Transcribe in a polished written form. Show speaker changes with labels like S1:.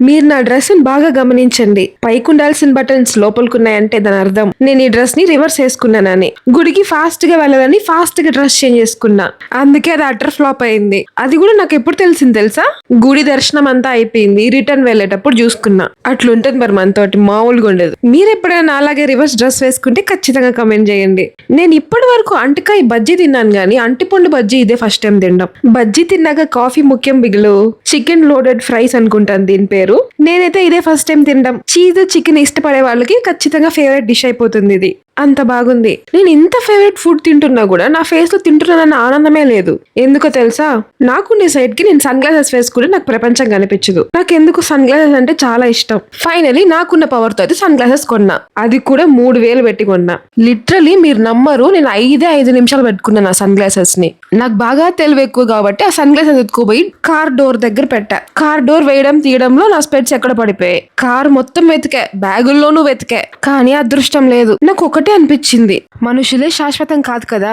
S1: మీరు నా డ్రెస్ ని బాగా గమనించండి. పైకి ఉండాల్సిన బటన్స్ లోపలికున్నాయంటే దాని అర్థం నేను ఈ డ్రెస్ ని రివర్స్ వేసుకున్నానని. గుడికి ఫాస్ట్ గా వెళ్ళాలని ఫాస్ట్ గా డ్రెస్ చేంజ్ చేసుకున్నా, అందుకే అది అటర్ ఫ్లాప్ అయింది. అది కూడా నాకు ఎప్పుడు తెలిసింది తెలుసా? గుడి దర్శనం అంతా అయిపోయింది, రిటర్న్ వెళ్ళేటప్పుడు చూసుకున్నా. అట్లుంటది మరి మనతోటి, మామూలుగా ఉండదు. మీరు ఎప్పుడైనా అలాగే రివర్స్ డ్రెస్ వేసుకుంటే ఖచ్చితంగా కమెంట్ చేయండి. నేను ఇప్పటి వరకు అంటకాయ బజ్జీ తిన్నాను గానీ అంటిపండు బజ్జీ ఇదే ఫస్ట్ టైం తినడం. బజ్జీ తిన్నాక కాఫీ ముఖ్యం బిగులు. చికెన్ లోడెడ్ ఫ్రైస్ అనుకుంటాను దీని పేరు. నేనైతే ఇదే ఫస్ట్ టైం తినడం. చీజ్ చికెన్ ఇష్టపడే వాళ్ళకి ఖచ్చితంగా ఫేవరెట్ డిష్ అయిపోతుంది ఇది. అంత బాగుంది. నేను ఇంత ఫేవరెట్ ఫుడ్ తింటున్నా కూడా నా ఫేస్ లో తింటున్నానన్న ఆనందమే లేదు. ఎందుకో తెలుసా? నాకుండే సైడ్ కి నేను సన్ గ్లాసెస్ వేసుకుంటే నాకు ప్రపంచం కనిపించదు. నాకు ఎందుకు సన్ గ్లాసెస్ అంటే చాలా ఇష్టం. ఫైనలీ నాకున్న పవర్ తో అయితే సన్ గ్లాసెస్ కొన్నా. అది కూడా 3000 పెట్టి కొన్నా. లిటరలీ మీరు నమ్మరు, నేను 5 నిమిషాలు పెట్టుకున్నాను ఆ సన్ గ్లాసెస్ ని. నాకు బాగా తెలివి ఎక్కువ కాబట్టి ఆ సన్ గ్లాసెస్ ఎత్తుకుపోయి కార్ డోర్ దగ్గర పెట్టా. కార్ డోర్ వేయడం తీయడంలో నా స్పెట్స్ ఎక్కడ పడిపోయాయి. కార్ మొత్తం వెతికా, బ్యాగుల్లోనూ వెతికా, కానీ అదృష్టం లేదు. నాకు ఒకటే అనిపించింది, మనుషులే శాశ్వతం కాదు కదా.